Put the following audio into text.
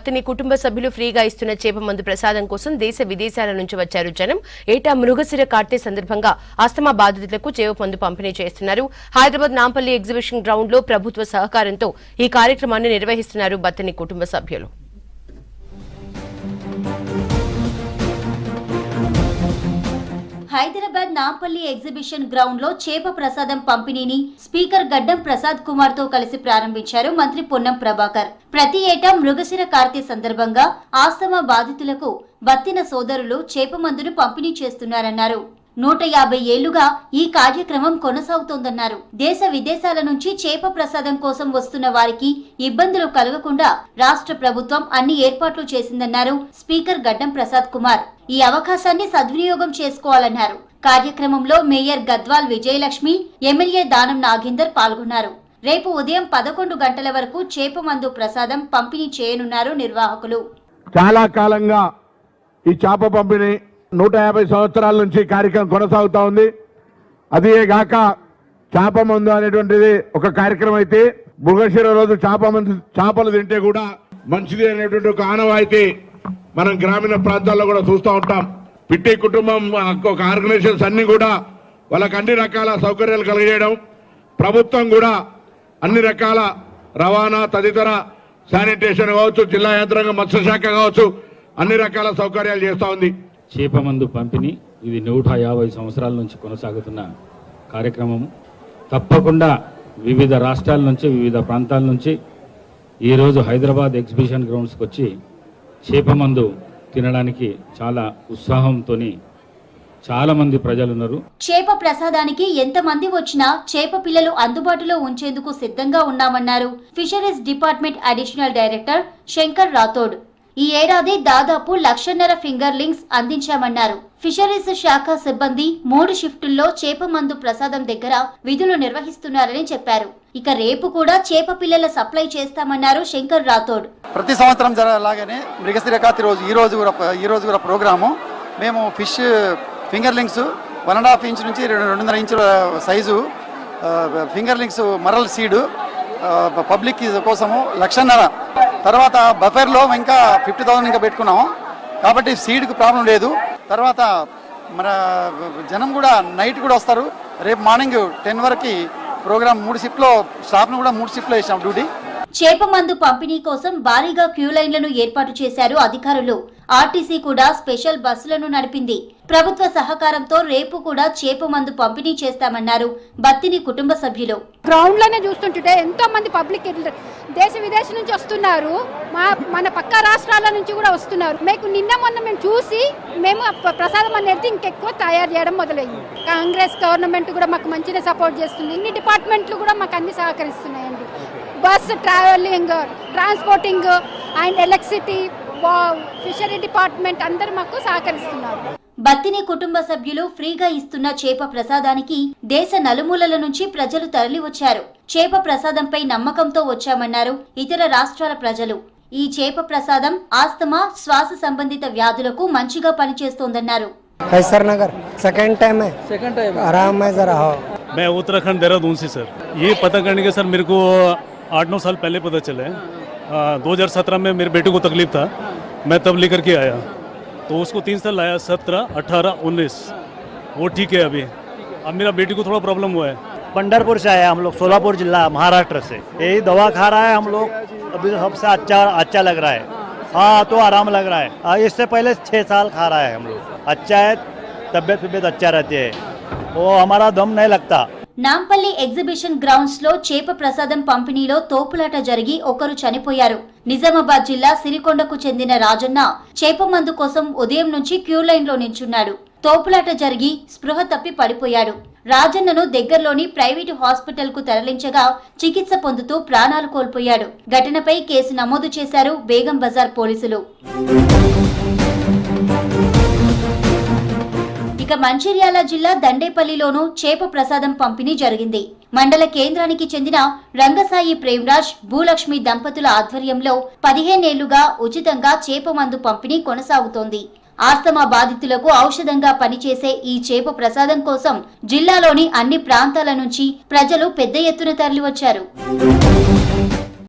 బత్తిని కుటుంబ సభ్యులు ఫ్రీగా ఇస్తున్న చేప మందు ప్రసాదం కోసం దేశ విదేశాల నుంచి వచ్చారు జనం. ఏటా మృగశిర కార్తె సందర్భంగా ఆస్తమా బాధితులకు చేప మందు పంపిణీ చేస్తున్నారు. హైదరాబాద్ నాంపల్లి ఎగ్జిబిషన్ గ్రౌండ్ లో ప్రభుత్వ సహకారంతో ఈ కార్యక్రమాన్ని నిర్వహిస్తున్నారు బత్తిని కుటుంబ సభ్యులు. హైదరాబాద్ నాంపల్లి ఎగ్జిబిషన్ గ్రౌండ్ లో చేప ప్రసాదం పంపిణీని స్పీకర్ గడ్డం ప్రసాద్ కుమార్ తో కలిసి ప్రారంభించారు మంత్రి పొన్నం ప్రభాకర్. ప్రతి ఏటా మృగశిర కార్తె సందర్భంగా ఆస్తమా బాధితులకు బత్తిన సోదరులు చేప మందును పంపిణీ చేస్తున్నారన్నారు. 150 ఏళ్లుగా ఈ కార్యక్రమం కొనసాగుతోందన్నారు. దేశ విదేశాల నుంచి చేప ప్రసాదం కోసం వస్తున్న వారికి ఇబ్బందులు కలగకుండా రాష్ట్ర ప్రభుత్వం అన్ని ఏర్పాట్లు చేసిందన్నారు స్పీకర్ గడ్డం ప్రసాద్ కుమార్. ఈ అవకాశాన్ని సద్వినియోగం చేసుకోవాలన్నారు. కార్యక్రమంలో మేయర్ గద్వాల్ విజయలక్ష్మి, ఎమ్మెల్యే దానం నాగేందర్ పాల్గొన్నారు. రేపు ఉదయం 11 గంటల వరకు చేప మందు ప్రసాదం పంపిణీ చేయనున్నారు నిర్వాహకులు. చాలా కాలంగా ఈ చేప పంపిణీ 150 సంవత్సరాల నుంచి కార్యక్రమం కొనసాగుతా ఉంది. అదే గాక చేప మందు అనేటువంటిది ఒక కార్యక్రమం అయితే మృగశిర రోజు చేపలు తింటే కూడా మంచిది అనేటువంటి ఒక ఆనవాయితీ మనం గ్రామీణ ప్రాంతాల్లో కూడా చూస్తూ ఉంటాం. పిట్టి కుటుంబం ఒక ఆర్గనైజేషన్స్ అన్ని కూడా వాళ్ళకి అన్ని రకాల సౌకర్యాలు కలిగజేయడం, ప్రభుత్వం కూడా అన్ని రకాల రవాణా తదితర శానిటేషన్ కావచ్చు, జిల్లా యంత్రాంగం మత్స్యశాఖ కావచ్చు, అన్ని రకాల సౌకర్యాలు చేస్తూ ఉంది. చేప మందు పంపిణీ ఇది 150 సంవత్సరాల నుంచి కొనసాగుతున్న కార్యక్రమం. తప్పకుండా వివిధ రాష్ట్రాల నుంచి, వివిధ ప్రాంతాల నుంచి ఈరోజు హైదరాబాద్ ఎగ్జిబిషన్ గ్రౌండ్స్కి వచ్చి చేప మందు తినడానికి చాలా ఉత్సాహంతో చాలా మంది ప్రజలు ఉన్నారు. చేప ప్రసాదానికి ఎంతమంది వచ్చినా చేప పిల్లలు అందుబాటులో ఉంచేందుకు సిద్ధంగా ఉన్నామన్నారు fisheries department additional director Shankar Rathod. ఈ ఏడాది దాదాపు 1,50,000 ఫింగర్లింగ్స్ అందించామన్నారు. ఫిషరీస్ శాఖ సిబ్బంది 3 షిఫ్టుల్లో చేప మందు ప్రసాదం దగ్గర విధులు నిర్వహిస్తున్నారని చెప్పారు. ఇక రేపు కూడా చేప పిల్లల సప్లై చేస్తామన్నారు శంకర్ రాథోడ్. ప్రతి సంవత్సరం లాగానే మృగశిర కార్తె రోజు ఈ రోజు కూడా ప్రోగ్రాము మేము ఫిష్ ఫింగర్లింగ్స్ 1.5 ఇంచ్ నుంచి 2.5 ఇంచుల size fingerlings murrel seed public కోసము 1,50,000. తర్వాత బఫెర్లో ఇంకా 50,000 ఇంకా పెట్టుకున్నాము కాబట్టి సీడ్కి ప్రాబ్లం లేదు. తర్వాత మన జనం కూడా నైట్ కూడా వస్తారు. రేపు మార్నింగ్ 10 వరకు ప్రోగ్రామ్ 3 షిఫ్ట్లో స్టాఫ్ను కూడా 3 షిఫ్ట్లో వేసాం డ్యూటీ. చేప మందు పంపిణీ కోసం భారీగా క్యూ లైన్లను ఏర్పాటు చేశారు అధికారులు. ఆర్టీసీ కూడా స్పెషల్ బస్సులను నడిపింది. ప్రభుత్వ సహకారంతో రేపు కూడా చేప మందు పంపిణీ చేస్తామన్నారు బత్తిని కుటుంబ సభ్యులు. గ్రౌండ్ లోనే చూస్తుంటే ఎంతో మంది పబ్లిక్ దేశ విదేశం నుంచి వస్తున్నారు, మన పక్క రాష్ట్రాల నుంచి కూడా వస్తున్నారు. మీకు నిన్న మొన్న మేము చూసి మేము ప్రసాదం అనేది ఇంకెక్కువ తయారు చేయడం మొదలైంది. కాంగ్రెస్ గవర్నమెంట్ కూడా మాకు మంచిగా సపోర్ట్ చేస్తుంది. ఇన్ని డిపార్ట్మెంట్లు కూడా మాకు అన్ని సహకరిస్తున్నాయండి. Bus travelling, transporting and electricity, fishery department అందరూ మాకు సహకరిస్తున్నారు. బత్తిని కుటుంబ సభ్యులు ఫ్రీగా ఇస్తున్న చేప ప్రసాదానికి దేశ నలుమూలల నుంచి ప్రజలు తరలి వచ్చారు. చేప ప్రసాదంపై నమ్మకంతో వచ్చామన్నారు ఇతర రాష్ట్రాల ప్రజలు. ఈ చేప ప్రసాదం ఆస్తమా, శ్వాస సంబంధిత వ్యాధులకు మంచిగా పనిచేస్తోందన్నారు. कैसरनगर सेकंड टाइम आराम है जरा। मैं उत्तराखंड देहरादून से सर, ये पता करने के सर मेरे को 8-9 साल पहले पता चले। 2017 में मेरे बेटे को तकलीफ था, मैं तब लेकर के आया तो उसको 3 साल लाया, 17, 18, 19 वो ठीक है अभी। अब मेरा बेटे को थोड़ा प्रॉब्लम हुआ है। पंढरपुर से आया हम लोग, सोलापुर जिला महाराष्ट्र से। यही दवा खा रहा है हम लोग, अभी सबसे अच्छा लग रहा है। हाँ तो आराम लग रहा है। इससे पहले 6 साल खा रहा है हम लोग, अच्छा है, तबियत अच्छा रहती है, वो हमारा दम नहीं लगता। నాంపల్లి ఎగ్జిబిషన్ గ్రౌండ్స్ లో చేప ప్రసాదం పంపిణీలో తోపులాట జరిగి ఒకరు చనిపోయారు. నిజామాబాద్ జిల్లా సిరికొండకు చెందిన రాజన్న చేప మందు కోసం ఉదయం నుంచి క్యూ లైన్ లో నిల్చున్నాడు. తోపులాట జరిగి స్పృహ తప్పి పడిపోయాడు. రాజన్నను దగ్గరలోని ప్రైవేటు హాస్పిటల్ కు తరలించగా చికిత్స పొందుతూ ప్రాణాలు కోల్పోయాడు. ఘటనపై కేసు నమోదు చేశారు బేగం బజార్ పోలీసులు. ఇక మంచిర్యాల జిల్లా దండేపల్లిలోనూ చేప ప్రసాదం పంపిణీ జరిగింది. మండల కేంద్రానికి చెందిన రంగసాయి ప్రేమ్రాజ్, భూలక్ష్మి దంపతుల ఆధ్వర్యంలో 15 ఏళ్లుగా ఉచితంగా చేప మందు పంపిణీ కొనసాగుతోంది. ఆస్తమా బాధితులకు ఔషధంగా పనిచేసే ఈ చేప ప్రసాదం కోసం జిల్లాలోని అన్ని ప్రాంతాల నుంచి ప్రజలు పెద్ద ఎత్తున తరలివచ్చారు.